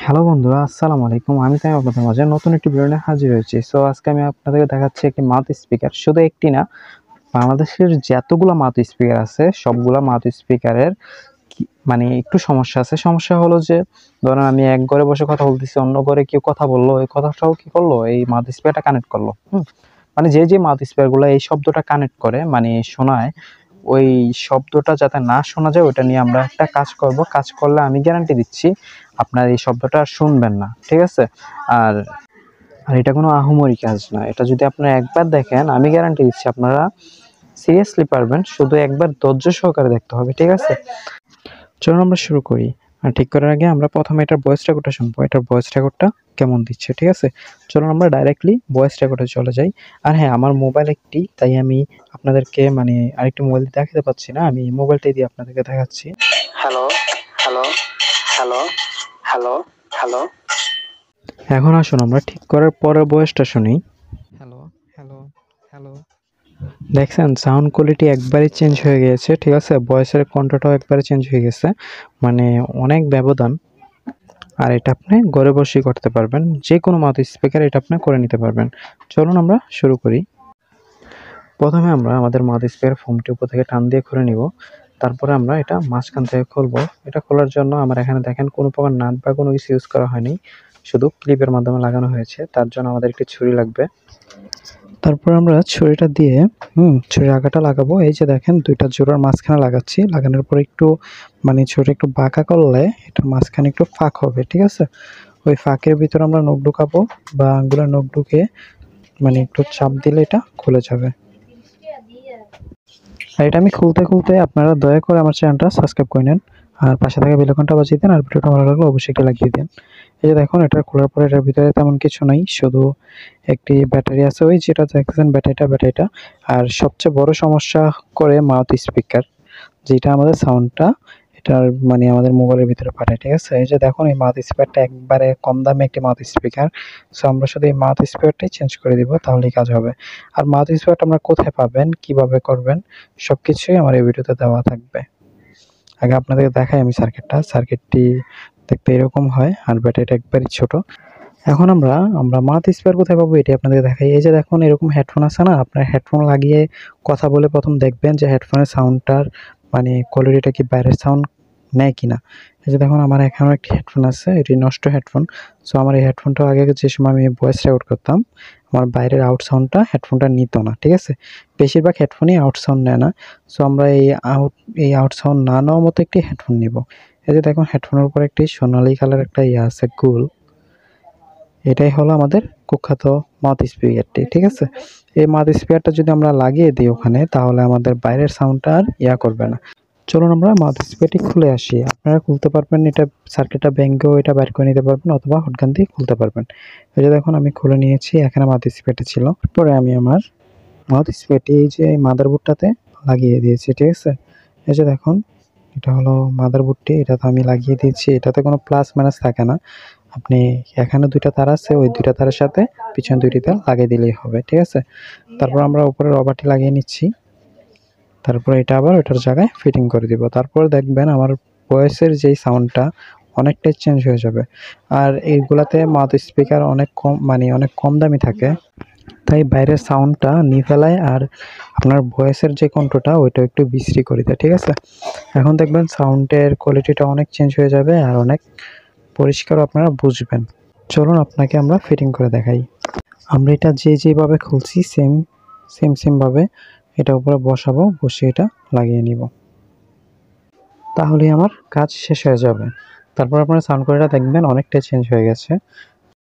Hello বন্ধুরা, আসসালামু আলাইকুম। আমি তাই আপনাদের মাঝে নতুন একটি ভিডিও নিয়ে হাজির হয়েছি। সো আজকে আমি আপনাদেরকে দেখাচ্ছি একটি মাউথ স্পিকার। শুধু একটি না, বাংলাদেশের যতগুলা মাউথ স্পিকার আছে সবগুলা মাউথ স্পিকারের মানে একটু সমস্যা আছে। সমস্যা হলো যে ধরেন আমি এক ঘরে বসে কথা বলতেছি, অন্য ঘরে কেউ কথা বললো, এই কথাটাও কি করলো, এই মাউথ স্পিকারটা কানেক্ট করলো। মানে যে মাউথ স্পিকারগুলো এই শব্দটা কানেক্ট করে মানে শোনায়, ওই শব্দটা যাতে না শোনা যায় ওটা নিয়ে আমরা একটা কাজ করব। কাজ করলে আমি গ্যারান্টি দিচ্ছি আপনার এই শব্দটা আর শুনবেন না, ঠিক আছে? আর আর এটা কোনো আহামরি কাজ না। এটা যদি আপনারা একবার দেখেন, আমি গ্যারান্টি দিচ্ছি আপনারা সিরিয়াসলি পারবেন। শুধু একবার ধৈর্য সহকারে দেখতে হবে, ঠিক আছে? চলুন আমরা শুরু করি। আর ঠিক করার আগে আমরা প্রথমে এটার ভয়েস রেকর্ডটা শুনবো, এটার ভয়েস রেকর্ডটা কেমন দিচ্ছে, ঠিক আছে? চলুন আমরা ডাইরেক্টলি ভয়েস রেকর্ডে চলে যাই। আর হ্যাঁ, আমার মোবাইল একটি, তাই আমি আপনাদেরকে মানে আরেকটি মোবাইল দেখাতে পাচ্ছি না, আমি মোবাইলটাই দিয়ে আপনাদেরকে দেখাচ্ছি। Hello, hello, hello, hello, hello. এখন আসুন আমরা ঠিক করার পরের ভয়েসটা শুনি। Hello, hello, hello. দেখছেন সাউন্ড কোয়ালিটি একবারে চেঞ্জ হয়ে গিয়েছে, ঠিক আছে? ভয়েসের কণ্ঠটাও একবারে চেঞ্জ হয়ে গেছে, মানে অনেক ব্যবধান। আর এটা আপনি ঘরে বসেই করতে পারবেন, যে কোনো মাউথ স্পিকার এটা আপনি করে নিতে পারবেন। চলুন আমরা শুরু করি। প্রথমে আমরা আমাদের মাউথ স্পিকার ফোমটি উপর থেকে টান দিয়ে খুলে নিব। তারপরে আমরা এটা মাঝখান থেকে খুলবো। এটা খোলার জন্য আমার এখানে দেখেন কোনো প্রকার নাট বা কোনো কিছু ইউজ করা হয়নি, শুধু ক্লিপের মাধ্যমে লাগানো হয়েছে। তার জন্য আমাদের একটি ছুরি লাগবে। তারপর আমরা ছুরিটা দিয়ে ছুরির আগাটা লাগাবো। এই যে দেখেন দুইটা জোড়ার মাঝখানে লাগাচ্ছি। লাগানোর পর একটু মানে ছুরি একটু বাঁকা করলে এটার মাঝখানে একটু ফাঁক হবে, ঠিক আছে? ওই ফাঁকের ভিতরে আমরা নখ ঢুকাবো বা আঙ্গুলের নখ ঢুকিয়ে মানে একটু চাপ দিলে এটা খুলে যাবে। আর এটা আমি খুলতে আপনারা দয়া করে আমার চ্যানেলটা সাবস্ক্রাইব করে নেন, আর পাশে থাকা বেল আইকনটা বাজিয়ে দেন, আর ভিডিওটা ভালো লাগলে অবশ্যই একটা লাগিয়ে দিন। এই যে দেখুন এটা খোলার পরে এটার ভিতরে তেমন কিছু নাই, শুধু একটি ব্যাটারি আছে, ওই যেটা দেখছেন ব্যাটারিটা। আর সবচেয়ে বড় সমস্যা করে মাউথ স্পিকার, যেটা আমাদের সাউন্ডটা এটার মানে আমাদের মোবাইলের ভিতরে পাঠায়, ঠিক আছে? এই যে দেখুন এই মাউথ স্পিকারটা একবারে কম দামে একটি মাউথ স্পিকার। সো আমরা শুধু এই মাউথ স্পিকারটাই চেঞ্জ করে দিব, তাহলেই কাজ হবে। আর মাউথ স্পিকারটা আমরা কোথায় পাবেন, কিভাবে করবেন, সবকিছুই আমার এই ভিডিওতে দেওয়া থাকবে। আগে আপনাদেরকে দেখাই আমি সার্কিটটি দেখতে এরকম হয়, আর ব্যাটারিটা একবারই ছোট। এখন আমরা মাউথ স্পিকার কোথায় পাবো এটি আপনাদেরকে দেখাই। এই যে দেখুন এরকম হেডফোন আছে না, আপনার হেডফোন লাগিয়ে কথা বলে প্রথম দেখবেন যে হেডফোনের সাউন্ডটার মানে কোয়ালিটিটা কি বাইরের সাউন্ড নেয় কিনা। এই যে দেখুন আমার এখানেও একটি হেডফোন আছে, এটি নষ্ট হেডফোন। সো আমার এই হেডফোনটা আগে যে সময় আমি ভয়েস রেকর্ড করতাম, আমার বাইরের আউট সাউন্ডটা হেডফোনটা নিত না, ঠিক আছে? বেশিরভাগ হেডফোনই আউট সাউন্ড নেয় না। সো আমরা এই আউট সাউন্ড না নেওয়ার মতো একটি হেডফোন নিব। এই যে দেখুন হেডফোনের উপর একটি সোনালী কালার একটা আছে গোল, এটাই হলো আমাদের কুখ্যাত মাউথ স্পিকারটি, ঠিক আছে? এই মাউথ স্পিকারটা যদি আমরা লাগিয়ে দিই ওখানে, তাহলে আমাদের বাইরের সাউন্ডটা আর করবে না। চলুন আমরা মাউথ স্পিকারটি খুলে আসি। আপনারা খুলতে পারবেন, এটা সার্কিটটা ভেঙেও এটা বাইর করে নিতে পারবেন, অথবা হটগান দিয়ে খুলতে পারবেন। এই যে দেখুন আমি খুলে নিয়েছি, এখানে মাউথ স্পিকারটি ছিল। পরে আমি আমার মাউথ স্পিকারটি এই যে মাদারবোর্ডটাতে লাগিয়ে দিয়েছি, ঠিক আছে? এই যে দেখুন এটা হলো মাদারবোর্ডটি, এটাতে আমি লাগিয়ে দিয়েছি। এটাতে কোনো প্লাস মাইনাস থাকে না, আপনি এখানে দুইটা তার আছে, ওই দুইটা তারের সাথে পিছনে দুইটি তার লাগিয়ে দিলেই হবে, ঠিক আছে? তারপর আমরা উপরে রবারটি লাগিয়ে নিচ্ছি। তারপর এটা আবার ওইটার জায়গায় ফিটিং করে দিব। তারপর দেখবেন আমার ভয়েসের যেই সাউন্ডটা অনেকটাই চেঞ্জ হয়ে যাবে। আর এইগুলাতে মাউথ স্পিকার অনেক কম মানে অনেক কম দামি থাকে, তাই বাইরের সাউন্ডটা নিয়ে ফেলায়, আর আপনার ভয়েসের যে কণ্ঠটা ওইটা একটু বিশ্রী করে দেয়, ঠিক আছে? এখন দেখবেন সাউন্ডের কোয়ালিটিটা অনেক চেঞ্জ হয়ে যাবে, আর অনেক পরিষ্কার আপনারা বুঝবেন। চলুন আপনাকে আমরা ফিটিং করে দেখাই। আমরা এটা যেভাবে খুলছি সেমভাবে এটা উপরে বসাবো, বসিয়ে এটা লাগিয়ে নিব, তাহলেই আমার কাজ শেষ হয়ে যাবে। তারপর আপনারা সাউন্ড কোয়ালিটিটা দেখবেন অনেকটাই চেঞ্জ হয়ে গেছে।